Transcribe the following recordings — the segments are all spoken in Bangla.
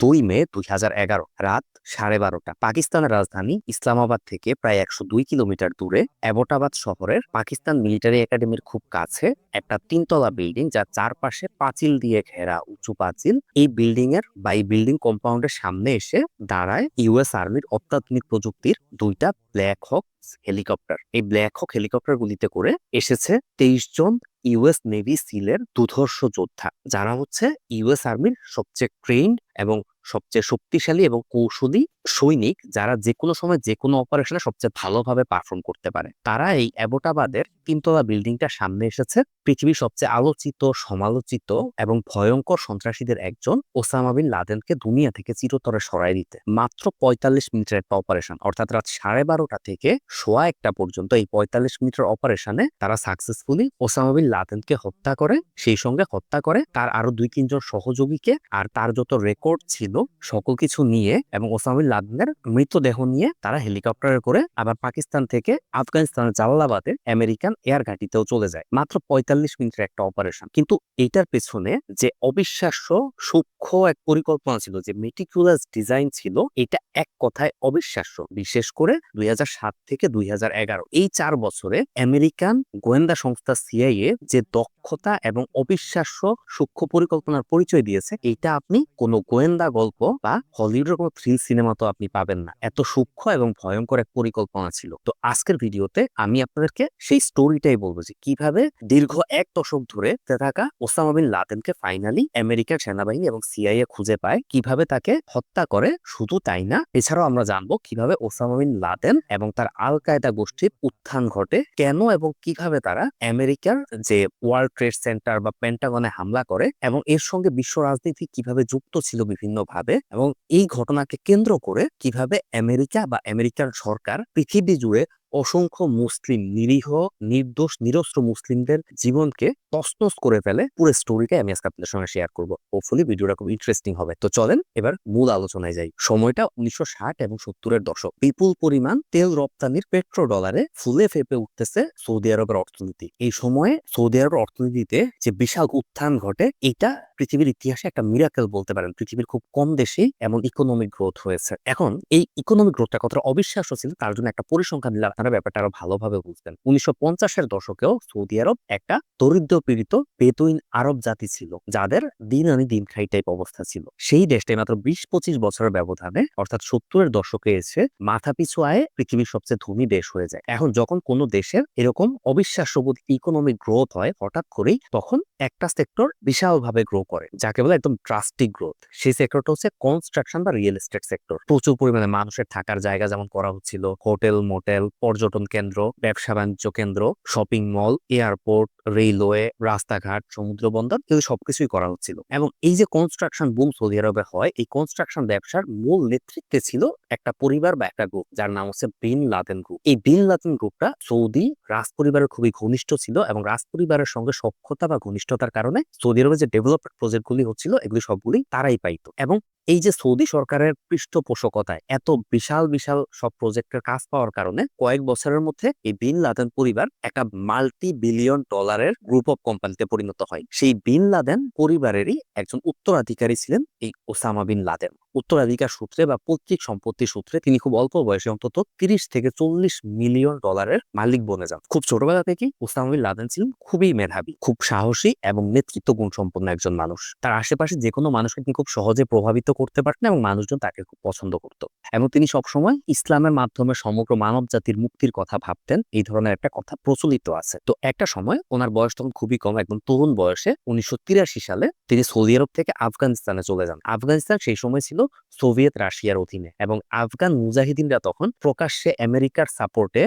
2 মে 2011 রাত 12:30 পাকিস্তানের রাজধানী ইসলামাবাদ থেকে প্রায় 102 কিলোমিটার দূরে অ্যাবোটাবাদ শহরের পাকিস্তান মিলিটারি একাডেমির খুব কাছে একটা 3 তলা বিল্ডিং, যার চারপাশে পাঁচিল দিয়ে ঘেরা উঁচু পাঁচিল। এই বিল্ডিং এর বা এই বিল্ডিং কম্পাউন্ডের সামনে এসে দাঁড়ায় ইউএস আর্মির অত্যাধুনিক প্রযুক্তির 2টা ব্ল্যাক হক হেলিকপ্টার। এই ব্ল্যাক হক হেলিকপ্টার গুলিতে করে এসেছে 23 জন ইউএস নেভি সিলের দুর্ধর্ষ যোদ্ধা, যারা হচ্ছে ইউএস আর্মির সবচেয়ে ট্রেন্ড এবং সবচেয়ে শক্তিশালী এবং কৌশলী সৈনিক, যারা যে কোনো সময় যে কোনো অপারেশনে সবচেয়ে ভালোভাবে পারফর্ম করতে পারে। তারা এই অ্যাবোটাবাদের 3 তলা বিল্ডিংটার সামনে এসেছে পৃথিবীর সবচেয়ে আলোচিত, সমালোচিত এবং ভয়ঙ্কর সন্ত্রাসীদের একজন ওসামা বিন লাদেনকে দুনিয়া থেকে চিরতরে সরাই দিতে। মাত্র 45 মিনিটের একটা অপারেশন, অর্থাৎ রাত 12:30 থেকে সোয়া 1টা পর্যন্ত এই 45 মিনিটের অপারেশনে তারা সাকসেসফুলি ওসামা বিন লাদেনকে হত্যা করে, সেই সঙ্গে হত্যা করে তার আরো 2-3 জন সহযোগীকে, আর তার যত রেকর্ড ছিল সকল কিছু নিয়ে এবং ওসামা বিন লাদেনের মৃতদেহ নিয়ে তারা হেলিকপ্টারে করে আবার পাকিস্তান থেকে আফগানিস্তানের জালালাবাদে আমেরিকান এয়ার ঘাঁটিতেও চলে যায়। মাত্র 45 মিনিটের একটা অপারেশন, কিন্তু এইটার পেছনে যে অবিশ্বাস্য সূক্ষ্ম এক পরিকল্পনা ছিল, যে মেটিকুলাস ডিজাইন ছিল, এটা এক কথায় অবিশ্বাস্য। বিশেষ করে 2007 থেকে 2011 এই 4 বছরে আমেরিকান গোয়েন্দা সংস্থা সিআইএ যে দক্ষতা এবং অবিশ্বাস্য সূক্ষ্ম পরিকল্পনার পরিচয় দিয়েছে, এটা আপনি কোনো গোয়েন্দা গল্প বা হলিউডের কোনো থ্রিল সিনেমা তো আপনি পাবেন না। এত সূক্ষ্ম এবং ভয়ঙ্কর এক পরিকল্পনা ছিল। তো আজকের ভিডিওতে আমি আপনাদেরকে সেই স্টোরিটাই বলবো, যে কিভাবে দীর্ঘ 1 দশক ধরে থাকা ওসামা বিন লাদেনকে ফাইনালি আমেরিকার সেনাবাহিনী এবং সিআইএ খুঁজে পায়, কিভাবে তাকে হত্যা করে। শুধু তাই না, এছাড়াও আমরা জানবো কিভাবে ওসামা বিন লাদেন এবং তার আল কায়দা গোষ্ঠীর উত্থান ঘটে, কেন এবং কিভাবে তারা আমেরিকার যে ওয়ার্ল্ড ট্রেড সেন্টার বা পেন্টাগনে হামলা করে, এবং এর সঙ্গে বিশ্ব রাজনীতি কিভাবে যুক্ত ছিল বিভিন্নভাবে, এবং এই ঘটনাকে কেন্দ্র করে কিভাবে আমেরিকা বা আমেরিকার সরকার পৃথিবী জুড়ে অসংখ্য মুসলিম, নিরীহ, নির্দোষ, নিরস্ত্র মুসলিমদের জীবনকে তছনছ করে ফেলে। পুরো স্টোরিটাই আমি আজকে আপনাদের সঙ্গে শেয়ার করবো। হোপফুলি ভিডিওটা খুব ইন্টারেস্টিং হবে। তো চলেন এবার মূল আলোচনায় যাই। সময়টা 1960 এবং 70-এর দশক। বিপুল পরিমাণ তেল রপ্তানির পেট্রো ডলারে ফুলে ফেপে উঠতেছে সৌদি আরবের অর্থনীতি। এই সময়ে সৌদি আরবের অর্থনীতিতে যে বিশাল উত্থান ঘটে, এটা পৃথিবীর ইতিহাসে একটা মিরাকেল বলতে পারেন। পৃথিবীর খুব কম দেশেই এমন ইকোনমিক গ্রোথ হয়েছে। এখন এই ইকোনমিক গ্রোথটা কতটা অবিশ্বাস্য ছিল, তার জন্য একটা পরিসংখ্যান দিলে আপনারা ব্যাপারটা আরো ভালোভাবে বুঝবেন। 1950-এর দশকেও সৌদি আরব একটা দরিদ্র পীড়িত বেদুইন আরব জাতি ছিল, যাদের দিন আনি দিন খাই টাইপ অবস্থা ছিল। সেই দেশটাই মাত্র 20-25 বছরের ব্যবধানে, অর্থাৎ 70-এর দশকে এসে মাথাপিছু আয়ে পৃথিবীর সবচেয়ে ধনী দেশ হয়ে যায়। এখন যখন কোনো দেশের এরকম অবিশ্বাস্য ইকোনমিক গ্রোথ হয় হঠাৎ করেই, তখন একটা সেক্টর বিশালভাবে গ্রো করে, যাকে বলে একদম ড্রাস্টিক গ্রোথ। সেই সেক্টরটা হচ্ছে কনস্ট্রাকশন বা রিয়েল এস্টেট সেক্টর। প্রচুর পরিমাণে মানুষের থাকার জায়গা যেমন করা হচ্ছিল, হোটেল, মোটেল, পর্যটন কেন্দ্র, ব্যবসা বাণিজ্য কেন্দ্র, শপিং মল, এয়ারপোর্ট, রেলওয়ে, রাস্তাঘাট, সমুদ্র বন্দর, এগুলো সবকিছুই করা হচ্ছিল। এবং এই যে কনস্ট্রাকশন বুম সৌদি আরবে হয়, এই কনস্ট্রাকশন ব্যবসার মূল নেতৃত্বে ছিল একটা পরিবার বা একটা গ্রুপ, যার নাম হচ্ছে বিন লাদেন গ্রুপ। এই বিন লাদেন গ্রুপটা সৌদি রাজ পরিবারের খুবই ঘনিষ্ঠ ছিল, এবং রাজ পরিবারের সঙ্গে সখ্যতা বা ঘনিষ্ঠতার কারণে সৌদি আরবে যে ডেভেলপমেন্ট প্রজেক্ট গুলি হচ্ছিল, এগুলি সবগুলি তারাই পাইতো। এবং এই যে সৌদি সরকারের পৃষ্ঠপোষকতায় এত বিশাল বিশাল সব প্রজেক্টের কাজ পাওয়ার কারণে কয়েক বছরের মধ্যে এই বিন লাদেন পরিবার একটা $multi-billion গ্রুপ অফ কোম্পানিতে পরিণত হয়। সেই বিন লাদেন পরিবারেরই একজন উত্তরাধিকারী ছিলেন এই ওসামা বিন লাদেন। উত্তরাধিকার সূত্রে বা পৈতৃক সম্পত্তি সূত্রে তিনি খুব অল্প বয়সে অন্তত 30 থেকে 40 মিলিয়ন ডলারের মালিক বনে যান। খুব ছোটবেলা থেকেই ওসামা বিন লাদেন ছিলেন খুবই মেধাবী, খুব সাহসী এবং নেতৃত্ব গুণ সম্পন্ন একজন মানুষ। তার আশেপাশে যে কোনো মানুষকে তিনি খুব সহজে প্রভাবিত করতে পারতেন, এবং মানুষজন তাকে খুব পছন্দ করত। এবং তিনি সবসময় ইসলামের মাধ্যমে সমগ্র মানব জাতির মুক্তির কথা ভাবতেন। এই ধরনের একটা কথা প্রচলিত আছে। তো একটা সময় ওনার বয়স তখন খুবই কম, একদম তরুণ বয়সে 1983 সালে তিনি সৌদি আরব থেকে আফগানিস্তানে চলে যান। আফগানিস্তান সেই সময় ছিল সোভিয়েত রাশিয়ার অধীনে, এবং আফগান মুজাহিদিনরা তখন প্রকাশ্যে আমেরিকার সাপোর্টে,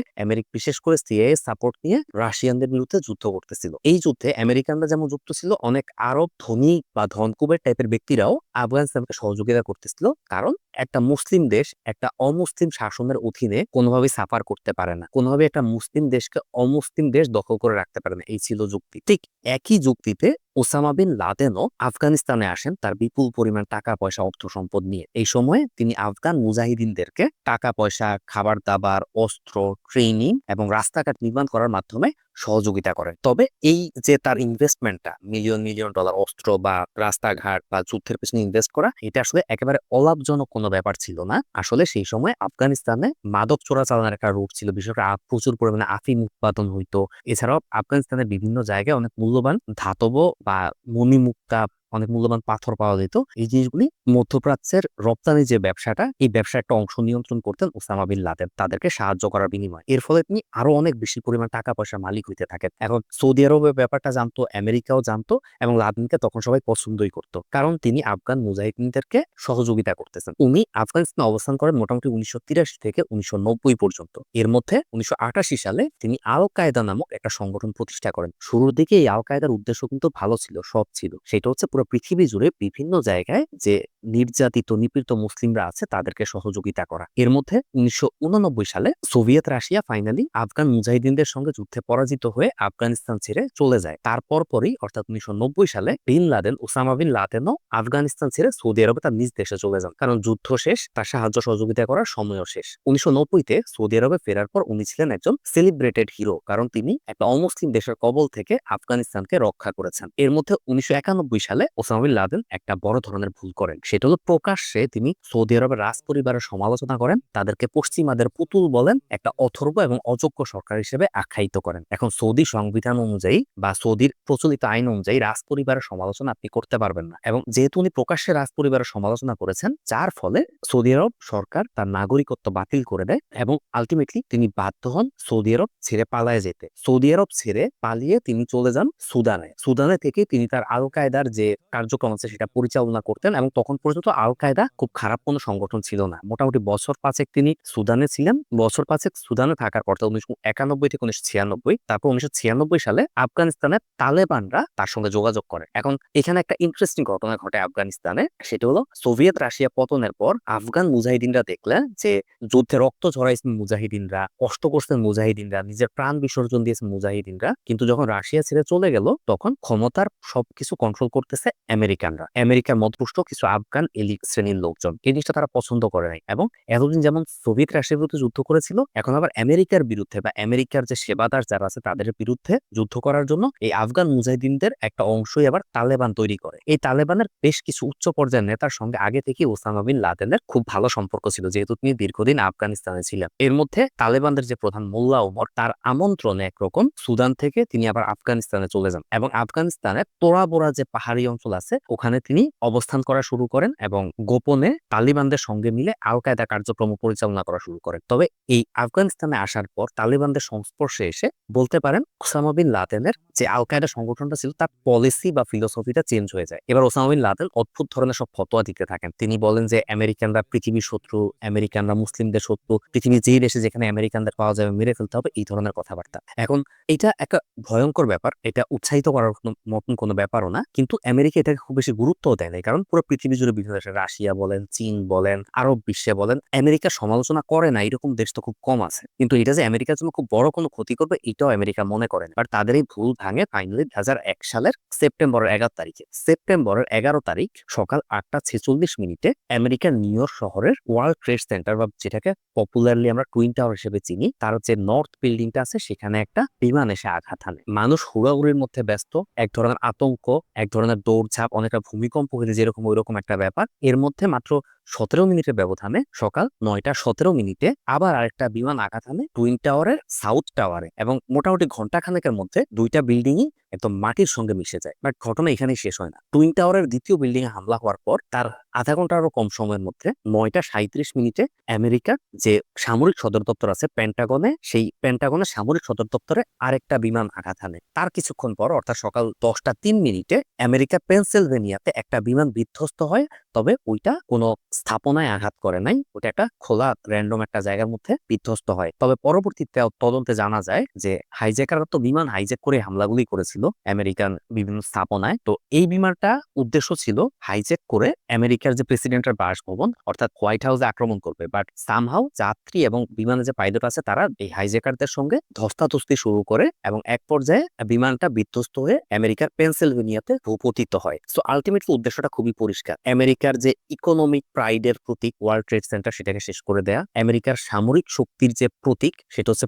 বিশেষ করে সিআইএ সাপোর্ট নিয়ে রাশিয়ানদের বিরুদ্ধে যুদ্ধ করতেছিল। এই যুদ্ধে আমেরিকানরা যেমন যুক্ত ছিল, অনেক আরব ধনী বা ধনকুবের টাইপের ব্যক্তিরাও আফগানিস্তানকে সহযোগিতা করতেছিল, কারণ একটা মুসলিম দেশ একটা অমুসলিম শাসনের অধীনে কোনোভাবেই সাফার করতে পারে না, কোনোভাবে একটা মুসলিম দেশকে অমুসলিম দেশ দখল করে রাখতে পারে না, এই ছিল যুক্তি। ঠিক একই যুক্তিতে ওসামা বিন লাদেনও আফগানিস্তানে আসেন তার বিপুল পরিমাণ টাকা পয়সা অর্থ সম্পদ নিয়ে। এই সময়ে তিনি আফগান মুজাহিদিনদেরকে টাকা পয়সা, খাবার দাবার, অস্ত্র, ট্রেনিং এবং রাস্তাঘাট নির্মাণ করার মাধ্যমে সহযোগিতা করেন। তবে এই যে তার ইনভেস্টমেন্টটা, মিলিয়ন মিলিয়ন ডলার অস্ত্র বা রাস্তাঘাট বা যুদ্ধের পেছনে ইনভেস্ট করা, এটা আসলে একেবারে অলাভজনক কোনো ব্যাপার ছিল না। আসলে সেই সময় আফগানিস্তানে মাদক চোরাচালানের একটা রূপ ছিল, বিশেষ করে প্রচুর পরিমাণে আফিম উৎপাদন হইতো। এছাড়াও আফগানিস্তানের বিভিন্ন জায়গায় অনেক মূল্যবান ধাতব বা মণিমুক্তা, অনেক মূল্যবান পাথর পাওয়া যেত। এই জিনিসগুলি মধ্যপ্রাচ্যের রপ্তানি যে ব্যবসাটা, এই ব্যবসার একটা অংশ নিয়ন্ত্রণ করতেন ওসামা বিন লাদেন তাদেরকে সাহায্য করার বিনিময়ে। এর ফলে তিনি আরো অনেক বেশি পরিমাণ টাকা পয়সার মালিক হইতে থাকেন। এখন সৌদি আরবের ব্যাপারটা জানতো, আমেরিকাও জানতো, এবং লাদেনকে তখন সবাই পছন্দই করতো, কারণ তিনি আফগান মুজাহিদিনদেরকে সহযোগিতা করতেছেন। উনি আফগানিস্তানে অবস্থান করেন মোটামুটি 1983 থেকে 1990 পর্যন্ত। এর মধ্যে 1988 সালে তিনি আল কায়দা নামক একটা সংগঠন প্রতিষ্ঠা করেন। শুরুর দিকে এই আল কায়দার উদ্দেশ্য কিন্তু ভালো ছিল, সৎ ছিল। সেটা হচ্ছে পুরো পৃথিবী জুড়ে বিভিন্ন জায়গায় যে নির্যাতিত নিপীড়িত মুসলিমরা আছে তাদেরকে সহযোগিতা করা। এর মধ্যে 1989 সালে সোভিয়েত রাশিয়া ফাইনালি আফগান মুজাহিদিনদের সঙ্গে যুদ্ধে পরাজিত হয়ে আফগানিস্তান ছেড়ে চলে যায়। তারপর পরই অর্থাৎ 1990 সালে বিন লাদেন, ওসামা বিন লাদেনও আফগানিস্তান ছেড়ে সৌদি আরবে তার নিজ দেশে চলে যান, কারণ যুদ্ধ শেষ, তার সাহায্য সহযোগিতা করার সময়ও শেষ। 1990-তে সৌদি আরবে ফেরার পর উনি ছিলেন একজন সেলিব্রেটেড হিরো, কারণ তিনি একটা অমুসলিম দেশের কবল থেকে আফগানিস্তানকে রক্ষা করেছেন। এর মধ্যে 1991 সালে ওসামা বিন লাদেন একটা বড় ধরনের ভুল করেন। সেটা হলো প্রকাশ্যে তিনি সৌদি আরবের রাজ পরিবারের সমালোচনা করেন, তাদেরকে পশ্চিমাদের পুতুল বলেন, একটা অথর্ব এবং অযোগ্য সরকার হিসেবে আখ্যায়িত করেন। এখন সৌদি সংবিধান অনুযায়ী বা সৌদির প্রচলিত আইন অনুযায়ী রাজ পরিবারের সমালোচনা আপনি করতে পারবেন না, এবং যেহেতু উনি প্রকাশ্যে রাজ পরিবারের সমালোচনা করেছেন, যার ফলে সৌদি আরব সরকার তার নাগরিকত্ব বাতিল করে দেয় এবং আলটিমেটলি তিনি বাধ্য হন সৌদি আরব ছেড়ে পালায় যেতে। সৌদি আরব ছেড়ে পালিয়ে তিনি চলে যান সুদানে। সুদানে থেকে তিনি তার আল কায়দার যে কার্যক্রম আছে সেটা পরিচালনা করতেন, এবং তখন পর্যন্ত আল কায়দা খুব খারাপ কোনো সংগঠন ছিল না। মোটামুটি বছর পাঁচেক তিনি সুদানে ছিলেন। বছর পাঁচেক সুদানে থাকার পর 1991 থেকে 1996, তারপর 1996 সালে আফগানিস্তানের তালেবানরা তার সঙ্গে যোগাযোগ করে। এখন এখানে একটা ইন্টারেস্টিং ঘটনা ঘটে আফগানিস্তানে, সেটা হলো সোভিয়েত রাশিয়া পতনের পর আফগান মুজাহিদিনরা দেখলেন যে যুদ্ধে রক্ত ঝরাইছেন মুজাহিদিনরা, কষ্ট করছেন মুজাহিদিনরা, নিজের প্রাণ বিসর্জন দিয়েছেন মুজাহিদিনরা, কিন্তু যখন রাশিয়া ছেড়ে চলে গেল তখন ক্ষমতার সবকিছু কন্ট্রোল করতেছে আমেরিকানরা, আমেরিকার মতপুষ্ট কিছু আফগান এলিট শ্রেণীর লোকজন। এই জিনিসটা তারা পছন্দ করে নাই, এবং এতদিন যেমন সোভিয়েত রাশিয়ার বিরুদ্ধে যুদ্ধ করেছিল, এখন আবার আমেরিকার বিরুদ্ধে বা আমেরিকার যে সেবাদার যারা আছে তাদের বিরুদ্ধে যুদ্ধ করার জন্য এই আফগান মুজাহিদিনদের একটা অংশই আবার তালেবান তৈরি করে। এই তালেবানের বেশ কিছু উচ্চ পর্যায়ের নেতার সঙ্গে আগে থেকে ওসামা বিন লাদেনের খুব ভালো সম্পর্ক ছিল, যেহেতু তিনি দীর্ঘদিন আফগানিস্তানে ছিলেন। এর মধ্যে তালেবানদের যে প্রধান মোল্লা ওমর, তার আমন্ত্রণে একরকম সুদান থেকে তিনি আবার আফগানিস্তানে চলে যান, এবং আফগানিস্তানের তোরা বোরা যে পাহাড়ি অঞ্চল আছে ওখানে তিনি অবস্থান করা শুরু করেন এবং গোপনে তালিবানদের সঙ্গে মিলে আল কায়দা কার্যক্রম পরিচালনা করা শুরু করেন। তবে এই আফগানিস্তানে আসার পর তালিবানদের সংস্পর্শে এসে বলতে পারেন ওসামা বিন লাদেনের যে আল কায়দা সংগঠনটা ছিল তার পলিসি বা ফিলোসফিটা চেঞ্জ হয়ে যায়। এবার ওসামা বিন লাদেন অদ্ভুত ধরনের সব ফতোয়া দিতে থাকেন। তিনি বলেন যে আমেরিকানরা পৃথিবীর শত্রু, আমেরিকানরা মুসলিমদের শত্রু, পৃথিবীর যেই দেশে যেখানে আমেরিকানদের পাওয়া যাবে মেরে ফেলতে হবে, এই ধরনের কথাবার্তা। এখন এটা একটা ভয়ঙ্কর ব্যাপার, এটা উৎসাহিত করার মতন কোনো ব্যাপারও না, কিন্তু আমেরিকা এটাকে খুব বেশি গুরুত্বও দেয় না, কারণ পুরো পৃথিবী জুড়ে বিভিন্ন দেশে, রাশিয়া বলেন, চীন বলেন, আরব বিশ্বে বলেন, আমেরিকার সমালোচনা করে না এরকম দেশ তো খুব কম আছে। কিন্তু এটা যে আমেরিকার জন্য খুব বড় কোনো ক্ষতি করবে এটাও আমেরিকা মনে করেন। আর তাদের এই ভুল ভাঙে ফাইনালি 2001 সালের সেপ্টেম্বরের 11 তারিখে। সেপ্টেম্বরের 11 তারিখ সকাল 8:46 আমেরিকার নিউ ইয়র্ক শহরের ওয়ার্ল্ড ট্রেড সেন্টার, বা যেটাকে পপুলারলি আমরা টুইন টাওয়ার হিসেবে চিনি, তার যে নর্থ বিল্ডিংটা আছে সেখানে একটা বিমান এসে আঘাত হানে। মানুষ হুড়াহুড়ির মধ্যে ব্যস্ত, এক ধরনের আতঙ্ক, এক ধরনের দৌড়ঝাঁপ, অনেকটা ভূমিকম্প হলে যেরকম ওইরকম একটা ব্যাপার। এর মধ্যে মাত্র 17 মিনিটের ব্যবধানে সকাল 9:17 আবার আরেকটা বিমান আঘাত হানে টুইন টাওয়ারের সাউথ টাওয়ারে, এবং মোটামুটি ঘন্টাখানেকের মধ্যে দুইটা বিল্ডিংই একদম মাটির সঙ্গে মিশে যায়। বাট ঘটনা এখানেই শেষ হয় না। টুইন টাওয়ারের দ্বিতীয় বিল্ডিং এ হামলা হওয়ার পর তার আধা ঘন্টারও কম সময়ের মধ্যে 9:37 আমেরিকার যে সামরিক সদর দপ্তর আছে পেন্টাগনে, সেই পেন্টাগনের সামরিক সদর দপ্তরে আরেকটা বিমান আঘাত হানে। তার কিছুক্ষণ পর অর্থাৎ সকাল 10:03 আমেরিকা পেনসিলভেনিয়াতে একটা বিমান বিধ্বস্ত হয়, তবে ওইটা কোনো স্থাপনায় আঘাত করে নাই, ওটা একটা খোলা র্যান্ডম একটা জায়গার মধ্যে বিধ্বস্ত হয়। তবে পরবর্তীতে তদন্তে জানা যায় যে হাইজ্যাকাররা তো বিমান হাইজ্যাক করে হামলাগুলি করেছিল আমেরিকান বিভিন্ন স্থাপনায়। তো এই বিমানটা উদ্দেশ্য ছিল হাইজ্যাক করে আমেরিকার যে প্রেসিডেন্টের বাসভবন অর্থাৎ হোয়াইট হাউসে আক্রমণ করবে, বাট সামহাউ যাত্রী এবং বিমানে যে পাইলট আছে তারা এই হাইজ্যাকারদের সঙ্গে ধস্তাধস্তি শুরু করে এবং এক পর্যায়ে বিমানটা বিধ্বস্ত হয়ে আমেরিকার পেনসিলভেনিয়াতে ভূপতিত হয়। সো আলটিমেটলি উদ্দেশ্যটা খুবই পরিষ্কার, আমেরিকার যে ইকোনমিক প্রাইডের প্রতীক ওয়ার্ল্ড ট্রেড সেন্টার সেটাকে শেষ করে দেয়া, আমেরিকার সামরিক শক্তির যে প্রতীক সেটা হচ্ছে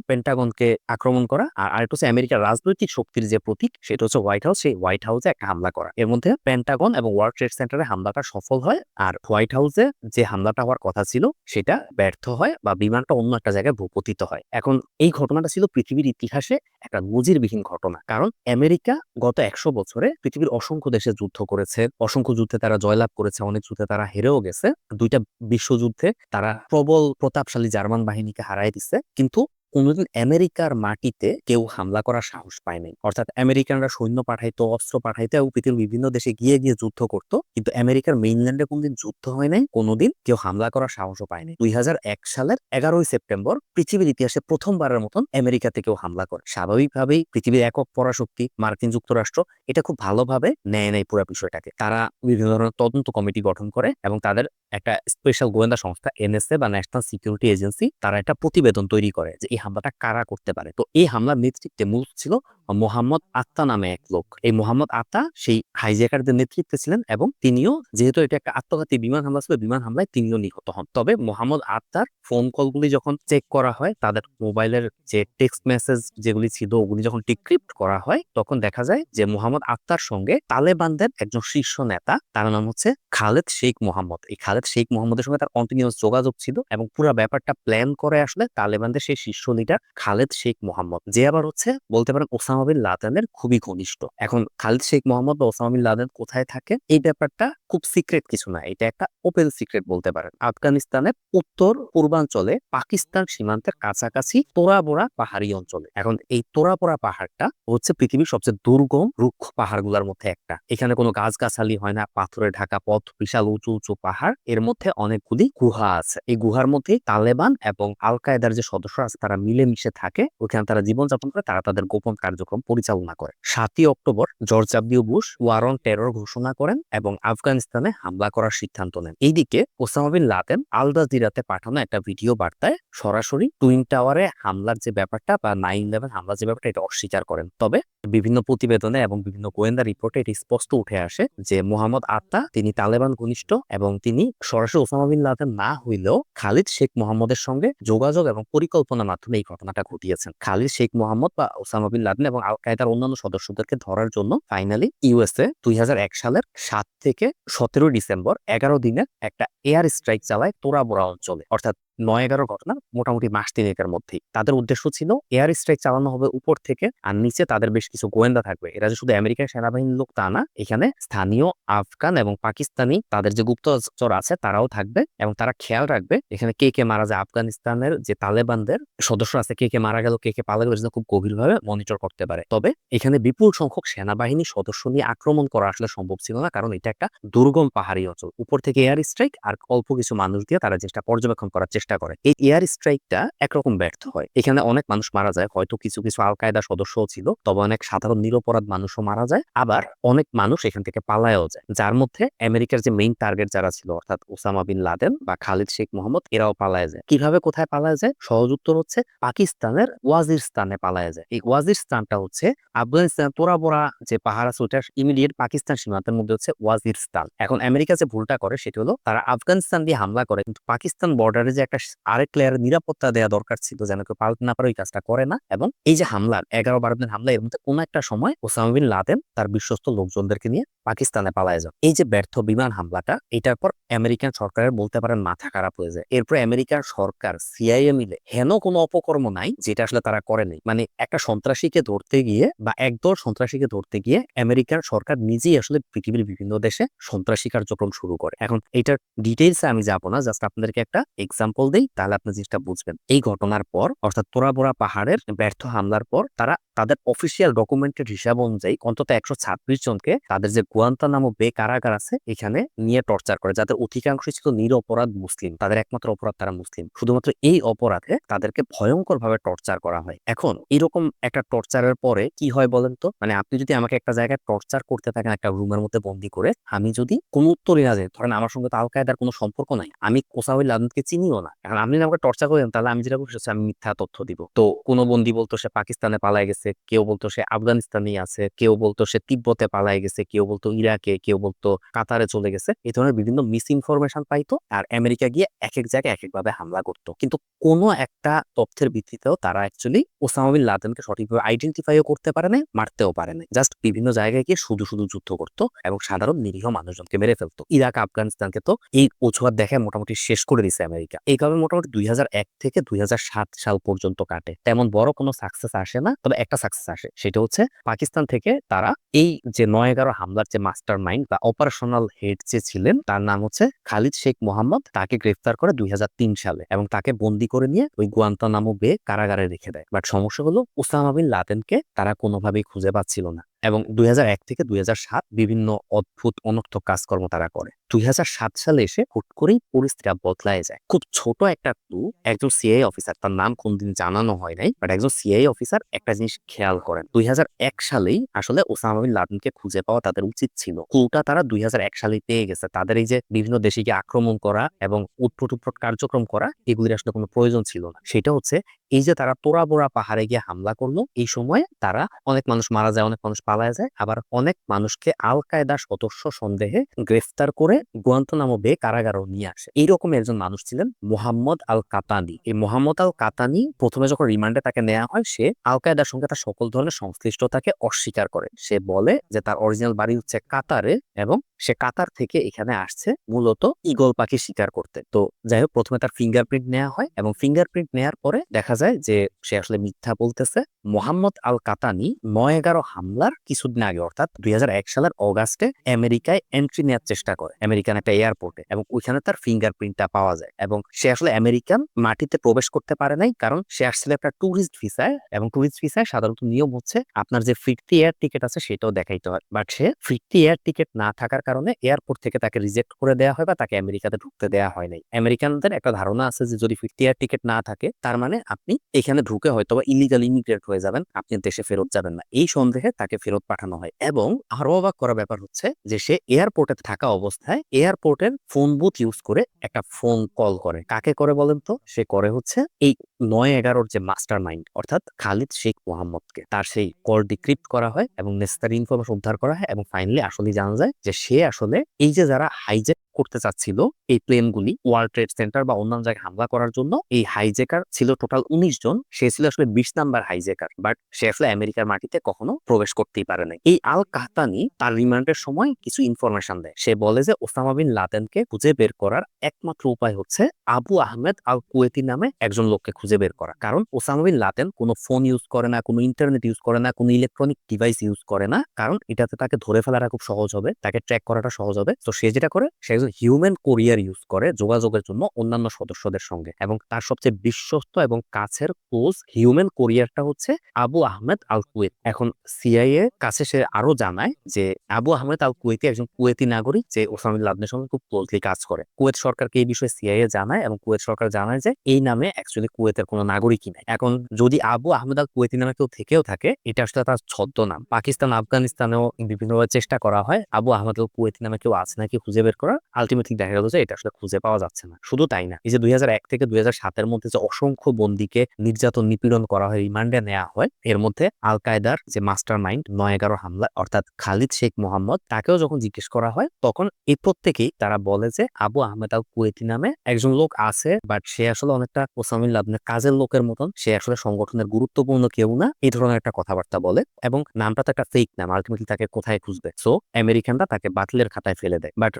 পেন্টাগনকে আক্রমণ করা, আর আরেকটা হচ্ছে আমেরিকার রাজনৈতিক শক্তির যে প্রতীক সেটা হচ্ছে হোয়াইট হাউস, সেই হোয়াইট হাউসে একটা হামলা করা। এর মধ্যে পেন্টাগন এবং ওয়ার্ল্ড ট্রেড সেন্টারে হামলাটা সফল হয়, আর হোয়াইট হাউসে যে হামলাটা হওয়ার কথা ছিল সেটা ব্যর্থ হয় বা বিমানটা অন্য একটা জায়গায় ভূপতিত হয়। এখন এই ঘটনাটা ছিল পৃথিবীর ইতিহাসে একটা নজিরবিহীন ঘটনা, কারণ আমেরিকা গত 100 বছরে পৃথিবীর অসংখ্য দেশে যুদ্ধ করেছে, অসংখ্য যুদ্ধে তারা জয়লাভ করেছে, অনেক যুদ্ধে তারা হেরেও গেছে। দুইটা বিশ্বযুদ্ধে তারা প্রবল প্রতাপশালী জার্মান বাহিনীকে হারাই দিচ্ছে, কিন্তু কোনোদিন আমেরিকার মাটিতে কেউ হামলা করার সাহস পায় নাই। অর্থাৎ আমেরিকানরা সৈন্য পাঠাইতো, অস্ত্র পাঠাইতো এবং পৃথিবীর বিভিন্ন দেশে গিয়ে গিয়ে যুদ্ধ করতো, কিন্তু আমেরিকার মেইনল্যান্ডে কোনোদিন যুদ্ধ হয় নাই, কোনোদিন কেউ হামলা করার সাহসও পায় নাই। 2001 সালের 11ই সেপ্টেম্বর পৃথিবীর ইতিহাসে প্রথমবারের মতন আমেরিকাতে কেউ হামলা করে। স্বাভাবিকভাবেই পৃথিবীর একক পরাশক্তি মার্কিন যুক্তরাষ্ট্র এটা খুব ভালোভাবে নেয় নাই পুরো বিষয়টাকে। তারা বিভিন্ন ধরনের তদন্ত কমিটি গঠন করে এবং তাদের একটা স্পেশাল গোয়েন্দা সংস্থা এনএসএ বা ন্যাশনাল সিকিউরিটি এজেন্সি তারা একটা প্রতিবেদন তৈরি করে যে এই হামলাটা কারা করতে পারে। তো এই হামলার নেতৃত্বে মূল ছিল মোহাম্মদ আত্তা নামে এক লোক। এই মোহাম্মদ আত্তা সেই হাইজ্যাকারদের নেতৃত্বে ছিলেন এবং তিনিও, যেহেতু এটা একটা আত্মঘাতী বিমান হামলা ছিল, বিমান হামলায় তিনিও নিহত হন। তবে মোহাম্মদ আত্তার ফোন কলগুলি যখন চেক করা হয়, তাদের মোবাইলের যে টেক্সট মেসেজ যেগুলি ছিল ওগুলি যখন ডিক্রিপ্ট করা হয়, তখন দেখা যায় যে মোহাম্মদ আত্তার সঙ্গে তালেবানদের একজন শীর্ষ নেতা, তার নাম হচ্ছে খালেদ শেখ মোহাম্মদ। এই খালেদ শেখ মোহাম্মদের সঙ্গে তার কন্টিনিউয়াস যোগাযোগ ছিল এবং পুরো ব্যাপারটা প্ল্যান করে আসলে তালেবানদের সেই শীর্ষ লিডার খালেদ শেখ মোহাম্মদ, যে আবার হচ্ছে বলতে পারেন ওসামা বিন লাদেনের খুবই ঘনিষ্ঠ। এখন খালেদ শেখ মোহাম্মদ বা ওসামা বিন লাদেন কোথায় থাকে এই ব্যাপারটা খুব সিক্রেট কিছু না, এটা একটা ওপেন সিক্রেট বলতে পারেন। আফগানিস্তানের উত্তর পূর্বাঞ্চলে পাকিস্তান সীমান্তের কাছাকাছি তোরাবোরা পাহাড়ি অঞ্চলে। এখন এই তোরাবোরা পাহাড়টা হচ্ছে পৃথিবীর সবচেয়ে দুর্গম রুক্ষ পাহাড়গুলোর মধ্যে একটা। এখানে কোনো গাছগাছালি হয় না, পাথরে ঢাকা পথ, বিশাল উঁচু উঁচু পাহাড়, এর মধ্যে অনেকগুলি গুহা আছে। এই গুহার মধ্যেই তালেবান এবং আল কায়েদার যে সদস্য আছে তারা মিলেমিশে থাকে, ওখানে তারা জীবনযাপন করে, তারা তাদের গোপন কার্যক্রম পরিচালনা করে। 7ই October George W Bush war on terror ঘোষণা করেন এবং আফগানিস্তানে হামলা করার সিদ্ধান্ত নেন। এইদিকে ওসামা বিন লাদেন আল জাজিরাতে পাঠানো একটা ভিডিও বার্তায় সরাসরি টুইন টাওয়ারে হামলার যে ব্যাপারটা বা 9/11 হামলার যে ব্যাপারটা এটা অস্বীকার করেন। তবে বিভিন্ন প্রতিবেদনে এবং বিভিন্ন গোয়েন্দা রিপোর্টে এটি স্পষ্ট উঠে আসে যে মোহাম্মদ আত্তা তিনি তালেবান ঘনিষ্ঠ এবং তিনি সরাসরি ওসামা বিন লাদেন না হইলেও খালিদ শেখ মোহাম্মদের সঙ্গে যোগাযোগ এবং পরিকল্পনার মাধ্যমে এই ঘটনাটা ঘটিয়েছেন। খালিদ শেখ মোহাম্মদ বা ওসামা বিন লাদেন এবং আল কায়েদার অন্যান্য সদস্যদেরকে ধরার জন্য ফাইনালি ইউএসএ 2001 সালের 7 থেকে 17 ডিসেম্বর 11 দিনের একটা এয়ার স্ট্রাইক চালায় তোরাবোরা অঞ্চলে। অর্থাৎ 9-11 ঘটনা মোটামুটি মাস তিনেকের মধ্যেই। তাদের উদ্দেশ্য ছিল এয়ার স্ট্রাইক চালানো হবে উপর থেকে, আর নিচে তাদের বেশ কিছু গোয়েন্দা থাকবে। এরা যে শুধু আমেরিকার সেনাবাহিনীর লোক তা না, এখানে স্থানীয় আফগান এবং পাকিস্তানি তাদের যে গুপ্তচর আছে তারাও থাকবে এবং তারা খেয়াল রাখবে এখানে কে কে মারা যায়, আফগানিস্তানের যে তালেবানদের সদস্য আছে কে কে মারা গেল, কে কে পালা গেল, খুব গভীরভাবে মনিটর করতে পারে। তবে এখানে বিপুল সংখ্যক সেনাবাহিনী সদস্য নিয়ে আক্রমণ করা আসলে সম্ভব ছিল না, কারণ এটা একটা দুর্গম পাহাড়ি অঞ্চল। উপর থেকে এয়ার স্ট্রাইক আর অল্প কিছু মানুষ দিয়ে তারা চেষ্টা পর্যবেক্ষণ করার চেষ্টা করে। এই এয়ার স্ট্রাইকটা একরকম ব্যর্থ হয়, এখানে অনেক মানুষ মারা যায়, হয়তো কিছু কিছু আল কায়দা সদস্যও ছিল, তবে অনেক সাধারণ নিরপরাধ মানুষও মারা যায়, আবার অনেক মানুষ এখান থেকে পালায়ও যায়, যার মধ্যে আমেরিকার যে মেইন টার্গেট যারা ছিল অর্থাৎ ওসামা বিন লাদেন বা খালিদ শেখ মোহাম্মদ এরাও পালায় যায়। কিভাবে কোথায় পালায় যায়? সহজ উত্তর হচ্ছে পাকিস্তানের ওয়াজিরস্তানে পালায় যায়। এই ওয়াজিরস্তানটা হচ্ছে আফগানিস্তান তোরাবোরা যে পাহাড় আছে ওটার ইমিডিয়েট পাকিস্তান সীমান্তের মধ্যে হচ্ছে ওয়াজিরস্তান। এখন আমেরিকা যে ভুলটা করে সেটা হলো তারা আফগানিস্তান দিয়ে হামলা করে, কিন্তু পাকিস্তান বর্ডারে যে একটা আরেক লেয়ারের নিরাপত্তা দেওয়া দরকার ছিল যেন কেউ পাল্টে না পারে, ওই কাজটা করে না। এবং এই যে হামলার 11-12 দিন হামলা, এর মধ্যে কোন একটা সময় ওসামা বিন লাদেন তার বিশ্বস্ত লোকজনদেরকে নিয়ে পাকিস্তানে পালায় যান। এই যে ব্যর্থ বিমান হামলাটা, এটার পর আমেরিকান সরকারের বলতে পারেন মাথা খারাপ হয়ে যায়। এরপর আমেরিকার সরকার সিআইএ মিলে হেন কোনো অপকর্ম নাই যেটা আসলে তারা করেনি। মানে একটা সন্ত্রাসীকে ধরতে গিয়ে বা একদল সন্ত্রাসীকে ধরতে গিয়ে আমেরিকার সরকার নিজেই আসলে পৃথিবীর বিভিন্ন দেশে সন্ত্রাসী কার্যক্রম শুরু করে। এখন এটার ডিটেইলসে আমি যাবো না, জাস্ট আপনাদেরকে একটা এক্সাম্পল দেই, তাহলে আপনি জিনিসটা বুঝবেন। এই ঘটনার পর অর্থাৎ তোরাবোরা পাহাড়ের ব্যর্থ হামলার পর তারা তাদের অফিসিয়াল ডকুমেন্টেড হিসাব অনুযায়ী অন্তত 126 জনকে তাদের যে গুয়ান্তানামো বে কারাগার আছে এখানে নিয়ে টর্চার করে, যাদের অধিকাংশই ছিল নিরপরাধ মুসলিম। তাদের একমাত্র অপরাধ তারা মুসলিম। শুধুমাত্র এই অপরাধে তাদেরকে ভয়ঙ্কর ভাবে টর্চার করা হয়। এখন এরকম একটা টর্চারের পরে কি হয় বলেন তো, মানে আপনি যদি আমাকে একটা জায়গায় টর্চার করতে থাকেন একটা রুমের মধ্যে বন্দি করে, আমি যদি কোনো উত্তরই না দেই, ধরেন আমার সঙ্গে তো আল কায়দার কোনো সম্পর্ক নাই, আমি ওসামা বিন লাদেনকে চিনিও না, এখন আপনি যদি আমাকে টর্চার করেন তাহলে আমি যেটা করছি আমি মিথ্যা তথ্য দিব। তো কোনো বন্দি বলতো সে পাকিস্তানে পালায় গেছে, কেউ বলতো সে আফগানিস্তানেই আছে, কেউ বলতো সে তিব্বতে পালায় গেছে, কেউ বলতো ইরাকে, কেউ বলতো কাতারে চলে গেছে। এই ধরনের বিভিন্ন মিস ইনফরমেশন পাইতো, আর আমেরিকা গিয়ে এক এক জায়গায় এক এক ভাবে হামলা করতো। কিন্তু কোনো একটা তথ্যের ভিত্তিতেও তারা অ্যাকচুয়ালি ওসামা বিন লাদেনকে সঠিকভাবে আইডেন্টিফাইও করতে পারে না, মারতেও পারে না। জাস্ট বিভিন্ন জায়গায় গিয়ে শুধু শুধু যুদ্ধ করতো এবং সাধারণ নিরীহ মানুষজনকে মেরে ফেলতো। ইরাক আফগানিস্তানকে তো এই অজুহাত দেখে মোটামুটি শেষ করে দিছে আমেরিকা। এই কারণে মোটামুটি 2001 থেকে 2007 সাল পর্যন্ত কাটে, তেমন বড় কোনো সাকসেস আসে না। তবে একটা সাকসেস আসে, সেটা হচ্ছে পাকিস্তান থেকে তারা এই যে 9/11 হামলার যে মাস্টার মাইন্ড বা অপারেশনাল হেড যে ছিলেন, তার নাম হচ্ছে খালিদ শেখ মোহাম্মদ, তাকে গ্রেফতার করে 2003 সালে এবং তাকে বন্দি করে নিয়ে ওই গুয়ান্তানামো বে কারাগারে রেখে দেয়। বাট সমস্যা হলো ওসামা বিন লাদেনকে তারা কোনোভাবেই খুঁজে পাচ্ছিল না এবং 2001 থেকে 2007 বিভিন্ন অদ্ভুত অনর্থক কাজকর্ম তারা করে। 2007 সালে এসে হুট করেই পরিস্থিতিটা বদলায় যায়। খুব ছোট একটা ক্লু, একজন সিআইএ অফিসার, তার নাম কোনদিন জানানো হয় নাই, বাট একজন সিআইএ অফিসার একটা জিনিস খেয়াল করেন। 2001 সালেই আসলে ওসামা বিন লাদেনকে খুঁজে পাওয়া তাদের উচিত ছিল। ক্লুটা তারা 2001 সালেই পেয়ে গেছে। তাদের এই যে বিভিন্ন দেশে গিয়ে আক্রমণ করা এবং উৎপট উৎপট কার্যক্রম করা, এগুলির আসলে কোনো প্রয়োজন ছিল না। সেটা হচ্ছে এই যে তারা তোরা বোরা পাহাড়ে গিয়ে হামলা করলো, এই সময় তারা অনেক মানুষ মারা যায়, অনেক মানুষ পালায় যায়, আবার অনেক মানুষকে আল কায়দার সদস্য সন্দেহে গ্রেফতার করে গুয়ান্তানামো বে কারাগারও নিয়ে আসে। এইরকম একজন মানুষ ছিলেন মোহাম্মদ আল কাতানি। এই মোহাম্মদ আল কাতানি প্রথমে যখন রিমান্ডে তাকে নেওয়া হয়, সে আল কায়দার সঙ্গে তার সকল ধরনের সংশ্লিষ্টতাকে অস্বীকার করে। সে বলে যে তার অরিজিনাল বাড়ি হচ্ছে কাতারে এবং সে কাতার থেকে এখানে আসছে মূলত ঈগল পাখি শিকার করতে। তো যাই হোক, প্রথমে তার ফিঙ্গারপ্রিন্ট নেওয়া হয় এবং ফিঙ্গারপ্রিন্ট নেওয়ার পরে দেখা যায় যে সে আসলে মিথ্যা বলতেছে। মোহাম্মদ আল কাতানি 9/11 হামলার কিছুদিন আগে অর্থাৎ 2001 সালের অগাস্টে আমেরিকায় এন্ট্রি নেওয়ার চেষ্টা করে, আমেরিকান একটা এয়ারপোর্টে, এবং ওইখানে তার ফিঙ্গারপ্রিন্টটা পাওয়া যায়। এবং সে আসলে আমেরিকান মাটিতে প্রবেশ করতে পারে নাই, কারণ সে আসছিল একটা ট্যুরিস্ট ভিসায়, এবং ট্যুরিস্ট ভিসায় সাধারণত নিয়ম হচ্ছে আপনার যে ফ্রি এয়ার টিকিট আছে সেটাও দেখাইতে হয়। But say free air ticket না থাকার কারণে এয়ারপোর্ট থেকে তাকে রিজেক্ট করে দেওয়া হয় বা তাকে আমেরিকাতে ঢুকতে দেওয়া হয় নাই। আমেরিকানদের একটা ধারণা আছে যে যদি ফ্রি এয়ার টিকিট না থাকে তার মানে আপনি এখানে ঢুকে হয়তো বা ইলিগাল ইমিগ্রেট হয়ে যাবেন, আপনি দেশে ফেরত যাবেন না। এই সন্দেহে তাকে ফেরত পাঠানো হয়। এবং আরো অবাক করা ব্যাপার হচ্ছে যে সে এয়ারপোর্টে থাকা অবস্থায় এয়ারপোর্টের ফোন বুথ ইউজ করে একটা ফোন কল করে। কাকে করে বলেন তো? সে করে হচ্ছে এই 9/11 যে মাস্টার মাইন্ড অর্থাৎ খালিদ শেখ মোহাম্মদকে। তার সেই কল ডিক্রিপ্ট করা হয় এবং নেসেসারি ইনফরমেশন উদ্ধার করা হয় এবং ফাইনালি আসলে জানা যায় যে সে আসলে এই যে যারা হাইজ্যাক করতে চাচ্ছিল এই প্লেনগুলি ওয়ার্ল্ড ট্রেড সেন্টার বা অন্যান্য জায়গায় হামলা করার জন্য, এই হাইজ্যাকার ছিল টোটাল 19 জন। সে ছিল আসলে 20 নাম্বার হাইজ্যাকার, বাট সে আসলে আমেরিকার মাটিতে কখনো প্রবেশ করতেই পারে নাই। এই আল কাহতানি তার রিমান্ডের সময় কিছু ইনফরমেশন দেয়। সে বলে যে ওসামা বিন লাদেনকে খুঁজে বের করার একমাত্র উপায় হচ্ছে আবু আহমেদ আল কুয়েতি নামে একজন লোককে খুঁজে বের করা। কারণ ওসামা বিন লাদেন কোনো ফোন ইউজ করে না, কোনো ইন্টারনেট ইউজ করে না, কোনো ইলেকট্রনিক ডিভাইস ইউজ করে না, কারণ এটাতে তাকে ধরে ফেলাটা খুব সহজ হবে, তাকে ট্র্যাক করাটা সহজ হবে। তো সে যেটা করে, সে একজন হিউম্যান কোরিয়ার ইউজ করে যোগাযোগের জন্য অন্যান্য সদস্যদের সঙ্গে, এবং তার সবচেয়ে বিশ্বস্ত এবং কাছের ক্লোজ হিউম্যান কোরিয়ারটা হচ্ছে আবু আহমেদ আল কুয়েত। এখন সিআইএ কাছে সে আরো জানায় যে আবু আহমেদ আল কুয়েতি একজন কুয়েতি নাগরিক যে ওসামা বিন লাদেনের সঙ্গে খুব ক্লোজলি কাজ করে। কুয়েত সরকারকে এই বিষয়ে সিআইএ জানায় এবং কুয়েত সরকার জানায় যে এই নামে অ্যাকচুয়ালি কুয়েতের কোনো নাগরিকই নাই। এখন যদি আবু আহমেদ আল কুয়েতি নামে কেউ থেকেও থাকে, এটা আসলে তার ছদ্মনাম। পাকিস্তান আফগানিস্তানেও বিভিন্নভাবে চেষ্টা করা হয় আবু আহমেদ আল কুয়েতি নামে কেউ আছে নাকি খুঁজে বের করার। আলটিমেটলি দেখা গেল যে এটা আসলে খুঁজে পাওয়া যাচ্ছে না। শুধু তাই না, এই যে 2001 থেকে 2007 মধ্যে যে অসংখ্য বন্দীকে নির্যাতন নিপীড়ন করা হয়, রিমান্ডে নেওয়া হয়, এর মধ্যে আল কায়দার যে মাস্টার মাইন্ড 9/11 হামলা অর্থাৎ খালিদ শেখ মোহাম্মদ, তাকেও যখন জিজ্ঞেস করা হয় তখন এই প্রত্যেকেই তারা বলে যে আবু আহমেদ আল কুয়েতি নামে একজন লোক আছে, বাট সে আসলে অনেকটা ওসামা বিন লাদেনের কাজের লোকের মতন, সে আসলে সংগঠনের গুরুত্বপূর্ণ কেউ না, এই ধরনের একটা কথাবার্তা বলে। এবং নামটা তো একটা ফেক নাম, আলটিমেটলি তাকে কোথায় খুঁজবে? সো আমেরিকানরা তাকে বাতিলের খাতায় ফেলে দেয়। বাট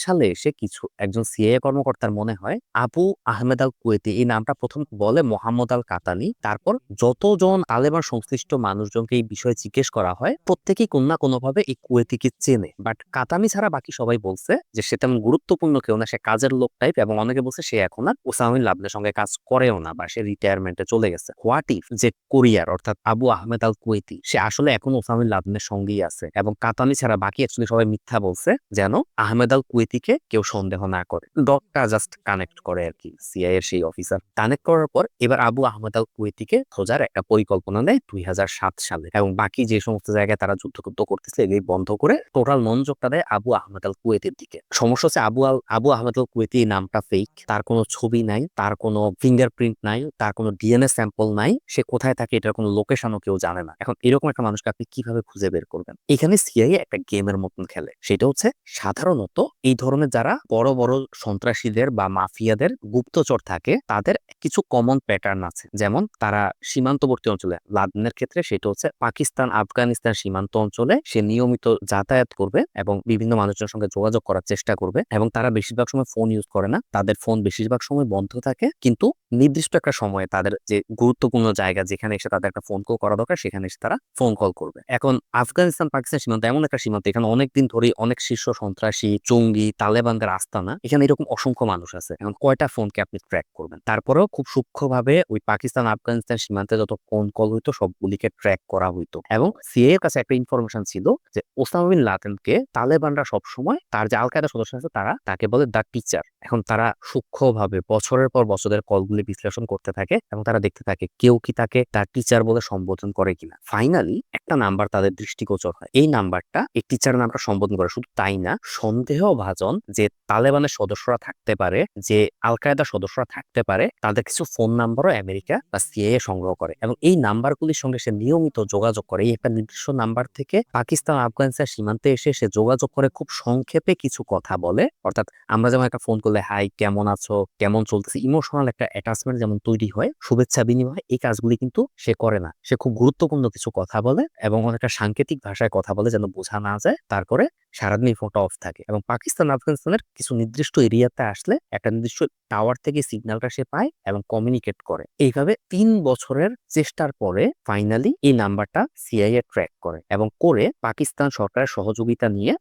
সালে এসে কিছু একজন সিআইএ কর্মকর্তার মনে হয় আবু আহমেদ আল কুয়েতি এই নামটা প্রথম বলে মোহাম্মদ আল কাতানি। তারপর যতজন তালেবান সংশ্লিষ্ট মানুষজনকে এই বিষয়ে জিজ্ঞেস করা হয় প্রত্যেকেই কোন না কোনোভাবে এই কুয়েতিকে চেনে, বাট কাতানি ছাড়া বাকি সবাই বলছে যে সে তেমন গুরুত্বপূর্ণ কেউ না, সে কাজের লোক টাইপ, এবং অনেকে বলছে সে এখন আর ওসামা বিন লাদেনের সঙ্গে কাজ করেও না বা সে রিটায়ারমেন্টে চলে গেছে। হোয়াট ইফ যে কোরিয়ার অর্থাৎ আবু আহমেদ আল কুয়েতি সে আসলে এখন ওসামা বিন লাদেনের সঙ্গেই আছে, এবং কাতানি ছাড়া বাকি অ্যাকচুয়ালি সবাই মিথ্যা বলছে যেন আহমেদ আল কুয়েতিকে কেউ সন্দেহ না করে। ডটটা জাস্ট কানেক্ট করে আর কি সিআইএ এর সেই অফিসার। কানেক্ট করার পর এবার আবু আহমেদ আল কুয়েতিকে খোঁজার একটা পরিকল্পনা নেয় 2007 সালে, এবং বাকি যে সমস্ত জায়গায় তারা যুদ্ধ করতেছে এগুলি বন্ধ করে টোটাল মনোযোগটা দেয় আবু আহমেদ আল কুয়েতির দিকে। সমস্যা হচ্ছে আবু আহমেদ আল কুয়েতি এই নামটা ফেক, তার কোনো ছবি নাই, তার কোনো ফিঙ্গারপ্রিন্ট নাই, তার কোনো ডিএনএ স্যাম্পল নাই, সে কোথায় থাকে এটার কোনো লোকেশনও কেউ জানে না। এখন এরকম একটা মানুষকে আপনি কিভাবে খুঁজে বের করবেন? এখানে সিআইএ একটা গেমের মতন খেলে, সেটা হচ্ছে সাধারণত এই ধরনের যারা বড় বড় সন্ত্রাসীদের বা মাফিয়াদের গুপ্তচর থাকে তাদের কিছু কমন প্যাটার্ন আছে। যেমন তারা সীমান্তবর্তী অঞ্চলে, লাদেনের ক্ষেত্রে সেটা হচ্ছে পাকিস্তান আফগানিস্তান সীমান্ত অঞ্চলে সে নিয়মিত যাতায়াত করবে এবং বিভিন্ন মানুষজনের সঙ্গে যোগাযোগ করার চেষ্টা করবে, এবং তারা বেশিরভাগ সময় ফোন ইউজ করে না, তাদের ফোন বেশিরভাগ সময় বন্ধ থাকে, কিন্তু নির্দিষ্ট একটা সময়ে তাদের যে গুরুত্বপূর্ণ জায়গা যেখানে এসে তাদের একটা ফোন কল করা দরকার সেখানে এসে তারা ফোন কল করবে। এখন আফগানিস্তান পাকিস্তান সীমান্ত এমন একটা সীমান্ত, এখানে অনেকদিন ধরে অনেক শীর্ষ সন্ত্রাসী জঙ্গি তালেবানদের আস্তানা, এখানে এরকম অসংখ্য মানুষ আছে। এখন কয়টা ফোনকে আপনি ট্র্যাক করবেন? তারপরেও খুব সূক্ষ্মভাবে ওই পাকিস্তান আফগানিস্তান সীমান্তে যত ফোন কল হইতো সবগুলিকে ট্র্যাক করা হইতো, এবং সিআইএ এর কাছে একটা ইনফরমেশন ছিল যে ওসামা বিন লাদেনকে তালেবানরা সবসময় তার যে আল কায়দা সদস্য আছে তারা তাকে বলে দা টিচার। এখন তারা সূক্ষ্মভাবে বছরের পর বছরের কলগুলি বিশ্লেষণ করতে থাকে এবং তারা দেখতে থাকে কেউ কি তাকে তার টিচার বলে সম্বোধন করে কিনা। ফাইনালি একটা নাম্বার তাদের দৃষ্টিগোচর হয়, এই নাম্বারটা এই টিচার নামটা সম্বোধন করে। শুধু তাই না, সন্দেহভাজন যে তালেবানের সদস্যরা থাকতে পারে, যে আল কায়দা সদস্যরা থাকতে পারে, তাদের কিছু ফোন নাম্বারও আমেরিকা বা সিআইএ সংগ্রহ করে, এবং এই নাম্বারগুলির সঙ্গে সে নিয়মিত যোগাযোগ করে। এই একটা নির্দিষ্ট নাম্বার থেকে পাকিস্তান আফগানিস্তান সীমান্তে এসে সে যোগাযোগ করে, খুব সংক্ষেপে কিছু কথা বলে। অর্থাৎ আমরা যেমন একটা ফোন করলে হাই কেমন আছো, কেমন চলতেছে, ইমোশনাল একটা অ্যাটাচমেন্ট যেমন তৈরি হয়, শুভেচ্ছা বিনিময়, এই কাজগুলি কিন্তু সে করে না। সে খুব গুরুত্বপূর্ণ কিছু কথা বলে এবং অনেকটা সাংকেতিক ভাষায় কথা বলে যেন বোঝা না যায়, তারপরে সারাদিন এই ফোনটা অফ থাকে। এবং পাকিস্তান আফগানিস্তানের কিছু নির্দিষ্ট এরিয়াতে আসলে একটা নির্দিষ্ট টাওয়ার থেকে সিগন্যালটা সে পায় এবং কমিউনিকেট করে। এইভাবে 3 বছরের চেষ্টার পরে ফাইনালি এই নাম্বারটা সিআইএ ট্র্যাক করে, এবং করে পাকিস্তান সরকারের সহযোগিতা নিয়ে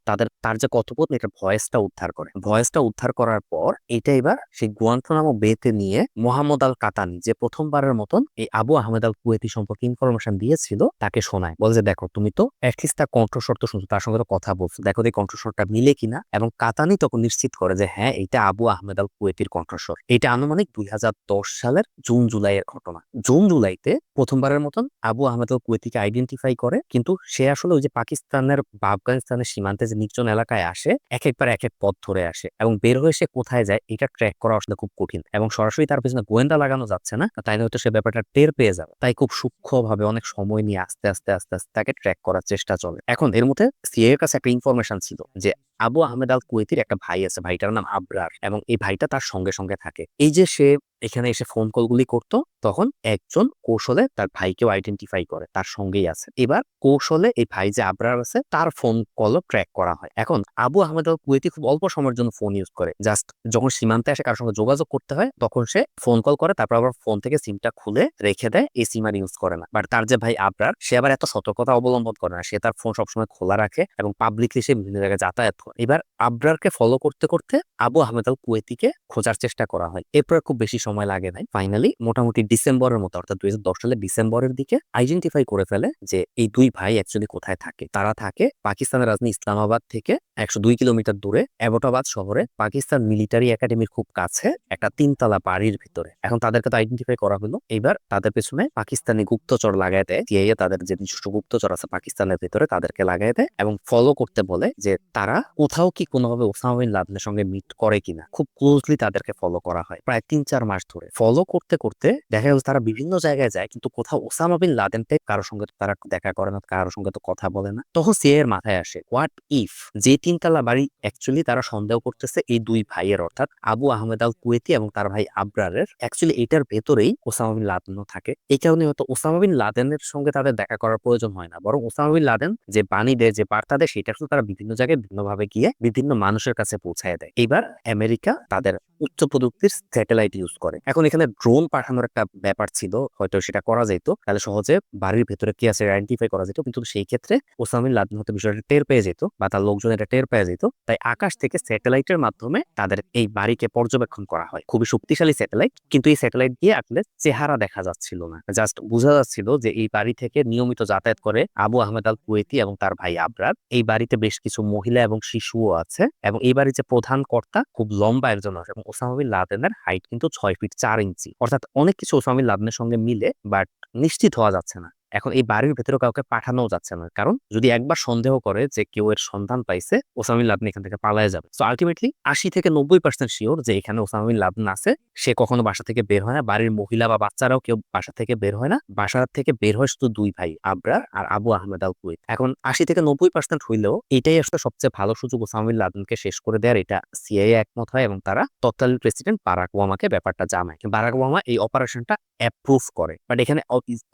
তার যে কথোপকথন এটা ভয়েসটা উদ্ধার করে। ভয়েসটা উদ্ধার করার পর এটা এবার সেই গুয়ান্তানামো বেতে নিয়ে মোহাম্মদ আল কাতানি, যে প্রথমবারের মতন এই আবু আহমেদ আল কুয়েতি সম্পর্কে ইনফরমেশন দিয়েছিল, তাকে শোনায়। বলে যে দেখো তুমি তো অ্যাটলিস্ট তার কণ্ঠস্বর তো শুনছো, তার সঙ্গে তো কথা বলছো, দেখো এই কণ্ঠস্বরটা মিলে কিনা। এবং কাতানি তখন নিশ্চিত করে যে হ্যাঁ এটা আবু আহমেদ আল কুয়েতির কণ্ঠস্বর। এটা আনুমানিক 2010 সালের জুন জুলাইয়ের ঘটনা। জুন জুলাইতে প্রথমবারের মতন আবু আহমেদ আল কুয়েতিকে আইডেন্টিফাই করে, কিন্তু সে আসলে ওই যে পাকিস্তানের বা আফগানিস্তানের সীমান্তে যে নির্জন এলাকায় আসে, এক একবার এক এক পথ ধরে আসে, এবং বের হয়ে সে কোথায় যায় এটা ট্র্যাক করা আসলে খুব কঠিন, এবং সরাসরি তার পেছনে গোয়েন্দা লাগানো যাচ্ছে না, তাই হয়তো সে ব্যাপারটা টের পেয়ে যাবে। তাই খুব সূক্ষ্মভাবে অনেক সময় নিয়ে আস্তে আস্তে আস্তে আস্তে তাকে ট্র্যাক করার চেষ্টা চলে। এখন এর মধ্যে সিআইএ এর কাছে একটা ইনফরমেশন ছিল যে আবু আহমেদ আল কুয়েতির একটা ভাই আছে, ভাইটার নাম আবরার, এবং এই ভাইটা তার সঙ্গে সঙ্গে থাকে। এই যে সে এখানে এসে ফোন কলগুলি করতো, তখন একজন কৌশলে তার ভাইকেও আইডেন্টিফাই করে তার সঙ্গেই আছে। এবার কৌশলে এই ভাই যে আবরার আছে তার ফোন কলও ট্র্যাক করা হয়। এখন আবু আহমেদ আল কুয়েতি খুব অল্প সময়ের জন্য ফোন ইউজ করে, জাস্ট যখন সীমান্তে আসে কারোর সঙ্গে যোগাযোগ করতে হয় তখন সে ফোন কল করে, তারপর আবার ফোন থেকে সিমটা খুলে রেখে দেয়, এই সিম আর ইউজ করে না। বাট তার যে ভাই আবরার সে আবার এত সতর্কতা অবলম্বন করে না, সে তার ফোন সবসময় খোলা রাখে এবং পাবলিকলি সে বিভিন্ন জায়গায় যাতায়াত করে। এবার আবরারকে ফলো করতে করতে আবু আহমেদ আল কুয়েতিকে খোঁজার চেষ্টা করা হয়। এরপর খুব বেশি সময় লাগে নাই, ফাইনালি মোটামুটি ডিসেম্বরের মতো, অর্থাৎ 2010 সালের ডিসেম্বরের দিকে আইডেন্টিফাই করে ফেলে যে এই দুই ভাই অ্যাকচুয়ালি কোথায় থাকে। তারা থাকে পাকিস্তানের রাজধানী ইসলামাবাদ থেকে 102 কিলোমিটার দূরে অ্যাবোটাবাদ শহরে, পাকিস্তান মিলিটারি একাডেমির খুব কাছে একটা 3 তলা বাড়ির ভিতরে। এখন তাদেরকে তো আইডেন্টিফাই করা হলো, এবার তাদের পেছনে পাকিস্তানি গুপ্তচর লাগাই দেয় সিআইএ, তাদের যে নিজস্ব গুপ্তচর আছে পাকিস্তানের ভিতরে তাদেরকে লাগাই দেয় এবং ফলো করতে বলে যে তারা কোথাও কি কোনোভাবে ওসামা বিন লাদেনের সঙ্গে মিট করে কিনা। খুব ক্লোজলি তাদেরকে ফলো করা হয় প্রায় 3-4 মাস ধরে। ফলো করতে করতে দেখা গেল তারা বিভিন্ন জায়গায় যায়, কিন্তু কোথাও ওসামা বিন লাদেন টাইপ কারোর সঙ্গে তো তারা দেখা করে না, কারোর সঙ্গে তো কথা বলে না। তখন সিআইএ এর মাথায় আসে হোয়াট ইফ যে 3 তলা বাড়ি অ্যাকচুয়ালি তারা সন্দেহ করতেছে এই দুই ভাইয়ের, অর্থাৎ আবু আহমেদ আল কুয়েতি এবং তার ভাই আবরারের, অ্যাকচুয়ালি এটার ভেতরেই ওসামা বিন লাদেনও থাকে। এই কারণে হয়তো ওসামা বিন লাদেনের সঙ্গে তাদের দেখা করার প্রয়োজন হয় না, বরং ওসামা বিন লাদেন যে বাণী দেয়, যে বার্তা দেয়, সেটা শুধু তারা বিভিন্ন জায়গায় ভিন্নভাবে ভাবে গিয়ে বিভিন্ন মানুষের কাছে পৌঁছায় দেয়। এবার আমেরিকা তাদের উচ্চ প্রযুক্তির স্যাটেলাইট ইউজ করে। এখন এখানে ড্রোন পাঠানোর একটা ব্যাপার ছিল, হয়তো সেটা করা যেত, তাহলে সহজে বাড়ির ভেতরে কি আছে আইডেন্টিফাই করা যেত, কিন্তু সেই ক্ষেত্রে ওসামা বিন লাদেন হয়তো বিষয়টা টের পেয়ে যেত বা তার লোকজন এটা টের পেয়ে যেত। তাই আকাশ থেকে স্যাটেলাইটের মাধ্যমে তাদের এই বাড়িকে পর্যবেক্ষণ করা হয়। খুবই শক্তিশালী স্যাটেলাইট, কিন্তু এই স্যাটেলাইট দিয়ে আসলে চেহারা দেখা যাচ্ছিল না, জাস্ট বোঝা যাচ্ছিল যে এই বাড়ি থেকে নিয়মিত যাতায়াত করে আবু আহমেদ আল কুয়েতি এবং তার ভাই আবরার। এই বাড়িতে বেশ কিছু মহিলা এবং শিশুও আছে, এবং এই বাড়ির যে প্রধান কর্তা খুব লম্বা একজন আছে, এবং ওসামা বিন লাদেনের হাইট কিন্তু 6 ফিট 4 ইঞ্চি, অর্থাৎ অনেক কিছু ওসামা বিন লাদেনের সঙ্গে মিলে, বাট নিশ্চিত হওয়া যাচ্ছে না। এখন এই বাড়ির ভেতরে কাউকে পাঠানো যাচ্ছে না, কারণ যদি একবার সন্দেহ করে যে কেউ এর সন্ধান পাইছে, ওসামা বিন লাদেন এখান থেকে পালায় যাবে। সো আলটিমেটলি 80 থেকে 90% শিওর যে এখানে ওসামা বিন লাদেন আছে। সে কখনো বাসা থেকে বের হয় না, বাড়ির মহিলা বা বাচ্চারাও কেউ বাসা থেকে বের হয় না। বাসা থেকে বের হয় শুধু দুই ভাই, আবরার আর আবু আহমেদ আল কুয়েত। এখন 80 থেকে 90% হইলেও এটাই আসলে সবচেয়ে ভালো সুযোগ ওসামা বিন লাদেনকে শেষ করে দেওয়ার। এটা সিআইএ একমত হয় এবং তারা তৎকালীন প্রেসিডেন্ট বারাক ওবামাকে ব্যাপারটা জানায়। বারাক ওবামা এই অপারেশনটা অ্যাপ্রুভ করে। বাট এখানে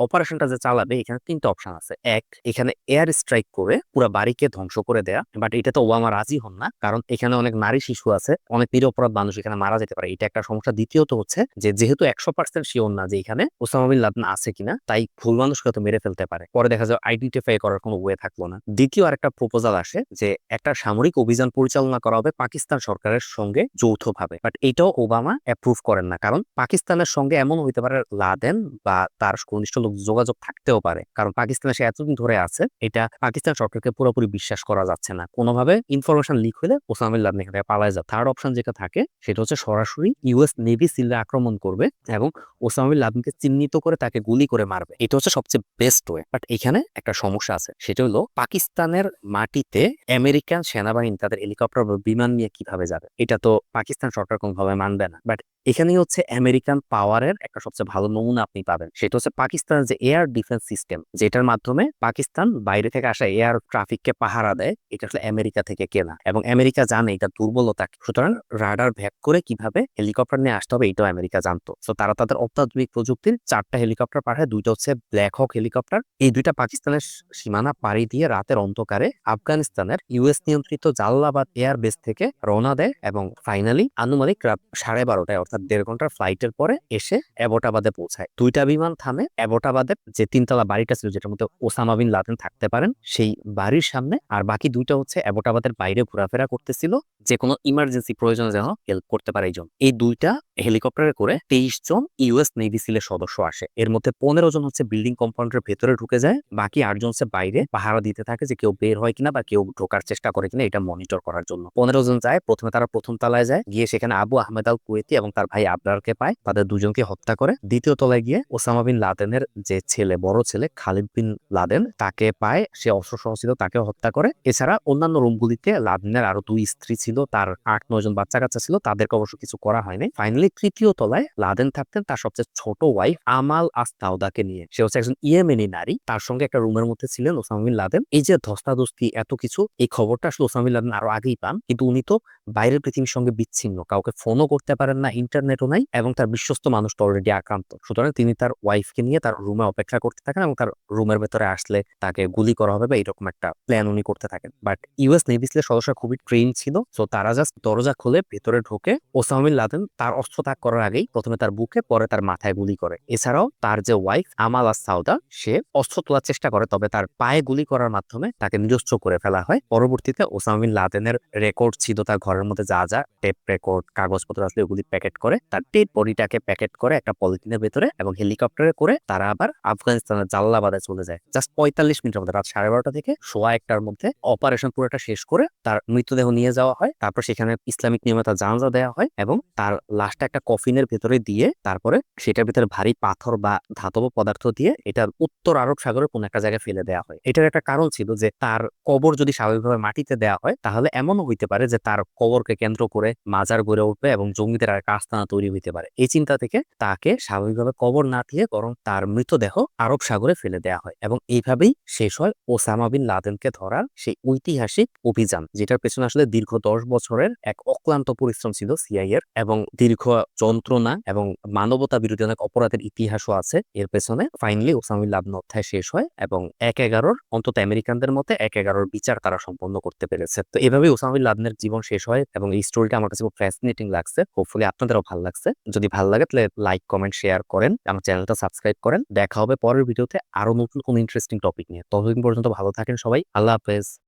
অপারেশনটা যে চালাবে, এখানে তিনটা অপশন আছে। এক, এখানে এয়ার স্ট্রাইক করে পুরো বাড়িকে ধ্বংস করে দেয়া, বাট এটা তো ওবামা রাজি হন না, কারণ এখানে অনেক নারী শিশু আছে, অনেক নিরপরাধ মানুষ এখানে মারা যেতে পারে, এটা একটা সমস্যা। দ্বিতীয়ত হচ্ছে যে যেহেতু 100% শিওর না যে এখানে ওসামা বিন লাদেন আছে কিনা, তাই ভুল মানুষকে তো মেরে ফেলতে পারে, পরে দেখা যায় আইডেন্টিফাই করার কোনো ওয়ে থাকলো না। দ্বিতীয় আরেকটা প্রপোজাল আসে যে একটা সামরিক অভিযান পরিচালনা করা হবে পাকিস্তান সরকারের সঙ্গে যৌথভাবে, বাট এটাও ওবামা অ্যাপ্রুভ করেন না, কারণ পাকিস্তানের সঙ্গে এমন হইতে পারে লাদেন বা তার ঘনিষ্ঠ লোক যোগাযোগ থাকতেও পারে, কারণ পাকিস্তানে সে এতদিন ধরে আছে, এটা পাকিস্তান সরকারকে পুরোপুরি বিশ্বাস করা যাচ্ছে না। কোনোভাবে ইনফরমেশন লিক হলে ওসামা বিন লাদেন এখান থেকে পালায় যায়। থার্ড অপশন যেটা থাকে সেটা হচ্ছে সরাসরি ইউএস নেভি সিলরা আক্রমণ করবে এবং ওসামা বিন লাদেনকে চিহ্নিত করে তাকে গুলি করে মারবে। এটা হচ্ছে সবচেয়ে বেস্ট ওয়ে। বাট এখানে একটা সমস্যা আছে, সেটা হলো পাকিস্তানের মাটিতে আমেরিকান সেনাবাহিনী তাদের হেলিকপ্টার বা বিমান নিয়ে কিভাবে যাবে, এটা তো পাকিস্তান সরকার কোনোভাবে মানবে না। বাট এখানেই হচ্ছে আমেরিকান পাওয়ারের একটা সবচেয়ে ভালো নমুনা আপনি পাবেন, সেটা হচ্ছে পাকিস্তানের যে এয়ার ডিফেন্স সিস্টেম, যেটার মাধ্যমে পাকিস্তান বাইরে থেকে আসা এয়ার ট্রাফিককে পাহারা দেয়, এটা আসলে আমেরিকা থেকে কেনা, এবং আমেরিকা জানে এটা দুর্বলতা। সুতরাং রাডার ভ্যাক করে কিভাবে হেলিকপ্টার নিয়ে আসতে হবে এটাও আমেরিকা জানতো। তো তারা তাদের অত্যাধুনিক প্রযুক্তির 4টা হেলিকপ্টার পাঠায়, 2টা হচ্ছে ব্ল্যাক হক হেলিকপ্টার। এই 2টা পাকিস্তানের সীমানা পাড়ি দিয়ে রাতের অন্ধকারে আফগানিস্তানের ইউএস নিয়ন্ত্রিত জালালাবাদ এয়ার বেস থেকে রওনা দেয়, এবং ফাইনালি আনুমানিক রাত 12:30টায়, অর্থাৎ 1.5 ঘন্টার ফ্লাইটের পরে এসে অ্যাবোটাবাদে পৌঁছায়। 2টা বিমান থামে অ্যাবোটাবাদের যে 3তলা বাড়িটা ছিল, যেটার মধ্যে ওসামা বিন লাদেন থাকতে পারেন, সেই বাড়ির সামনে। আর বাকি 2টা হচ্ছে অ্যাবোটাবাদের বাইরে ঘোরাফেরা করতেছিল, যে কোনো ইমার্জেন্সি প্রয়োজনে যেন হেল্প করতে পারে এই জন্য। এই 2টা হেলিকপ্টারে করে 23 জন ইউএস নেভি সিলের সদস্য আসে। এর মধ্যে 15 জন হচ্ছে বিল্ডিং কম্পাউন্ডের ভেতরে ঢুকে যায়, বাকি 8 জন হচ্ছে বাইরে পাহারা দিতে থাকে যে কেউ বের হয় কিনা বা কেউ ঢোকার চেষ্টা করে কিনা এটা মনিটর করার জন্য। 15 জন যায়। প্রথমে তারা প্রথম তলায় যায়, গিয়ে সেখানে আবু আহমেদ আল কুয়েতি এবং তার ভাই আবরারকে পায়, তাদের দুজনকে হত্যা করে। দ্বিতীয় তলায় গিয়ে ওসামা বিন লাদেনের যে ছেলে, বড় ছেলে খালিদ বিন লাদেন, তাকে পায়, সে অস্ত্রসহ ছিল, তাকেও হত্যা করে। এছাড়া অন্যান্য রুমগুলিতে লাদেনের আরো 2 স্ত্রী ছিল, তার 8-9 জন বাচ্চা কাচ্চা ছিল, তাদেরকে অবশ্য কিছু করা হয়নি। ফাইনালি তৃতীয় তলায় লাদেন থাকতেন তার সবচেয়ে ছোট ওয়াইফ আমাল আস্তাউদাকে নিয়ে। সে হচ্ছে একজন ইয়েমেনি নারী, তার সঙ্গে একটা রুমের মধ্যে ছিলেন ওসামা বিন লাদেন। এই যে ধস্তাধস্তি এত কিছু, এই খবরটা আসলে ওসামা বিন লাদেন আরো আগেই পান, কিন্তু উনি তো বাইরের পৃথিবীর সঙ্গে বিচ্ছিন্ন, কাউকে ফোনও করতে পারেন না, ইন্টারনেটও নাই, এবং তার বিশ্বস্ত মানুষটা অলরেডি আক্রান্ত। সুতরাং তিনি তার ওয়াইফকে নিয়ে তার রুমে অপেক্ষা করতে থাকেন, এবং তার রুমের ভেতরে আসলে তাকে গুলি করা হবে বা এরকম একটা প্ল্যান উনি করতে থাকেন। বাট ইউএস নেভি সিলের সদস্যরা খুবই ট্রেন ছিল, তো তারা জাস্ট দরজা খুলে ভেতরে ঢোকে। ওসামা বিন লাদেন তার অস্ত্র ত্যাগ করার আগেই প্রথমে তার বুকে, পরে তার মাথায় গুলি করে। এছাড়াও তার যে ওয়াইফ আমাল সাউদা, সে অস্ত্র তোলার চেষ্টা করে, তবে তার পায়ে গুলি করার মাধ্যমে তাকে নিরস্ত্র করে ফেলা হয়। পরবর্তীতে ওসামা বিন লাদেনের রেকর্ড ছিল তার ঘরের মধ্যে যা যা টেপ রেকর্ড কাগজপত্র আসলে ওগুলি প্যাকেট করে, তার ডেড বডিটাকে প্যাকেট করে একটা পলিথিনের ভেতরে, এবং হেলিকপ্টারে করে তারা আবার আফগানিস্তানের জালালাবাদে চলে যায়। জাস্ট 45 মিনিটের মধ্যে, রাত 12:30 থেকে 1:15টার মধ্যে অপারেশন পুরোটা শেষ করে তার মৃতদেহ নিয়ে যাওয়া হয়। তারপর সেখানে ইসলামিক নিয়মে তার জানাজা দেওয়া হয়, এবং তার লাশটা একটা কফিনের ভেতরে দিয়ে তারপরে সেটার ভিতরে ভারী পাথর বা ধাতব পদার্থ দিয়ে এটা উত্তর আরব সাগরের কোন একটা জায়গায় ফেলে দেওয়া হয়। এটার একটা কারণ ছিল যে তার কবর যদি স্বাভাবিকভাবে মাটিতে দেওয়া হয়, তাহলে এমনও হইতে পারে যে তার কবরকে কেন্দ্র করে মাজার গড়ে উঠবে এবং জঙ্গিদের আর আস্তানা তৈরি হইতে পারে। এই চিন্তা থেকে তাকে স্বাভাবিকভাবে কবর না দিয়ে বরং তার মৃতদেহ আরব সাগরে ফেলে দেওয়া হয়, এবং এইভাবেই শেষ হয় ওসামা বিন লাদেনকে ধরার সেই ঐতিহাসিক অভিযান, যেটার পেছনে আসলে দীর্ঘ 10 বছরের এক অক্লান্ত পরিশ্রম ছিল সিআইএ এর, এবং দীর্ঘ যন্ত্রণা এবং মানবতা বিরোধী অনেক অপরাধের ইতিহাসও আছে এর পেছনে। ফাইনালি ওসামা বিন লাদেন অধ্যায় শেষ হয় এবং 1/11 অন্তত আমেরিকানদের মতে 1/11 বিচার তারা সম্পন্ন করতে পেরেছে। তো এভাবে ওসামা বিন লাদেনের জীবন শেষ হয় এবং এই স্টোরিটা আমার কাছে খুব ফ্যাসিনেটিং লাগছে। হোপফুলি আপনাদেরও ভালো লাগছে। যদি ভালো লাগে তাহলে লাইক, কমেন্ট, শেয়ার করেন, আমার চ্যানেলটা সাবস্ক্রাইব করেন। দেখা হবে পরের ভিডিওতে আরো নতুন কোন ইন্টারেস্টিং টপিক নিয়ে। ততদিন পর্যন্ত ভালো থাকেন সবাই। আল্লাহ হাফেজ।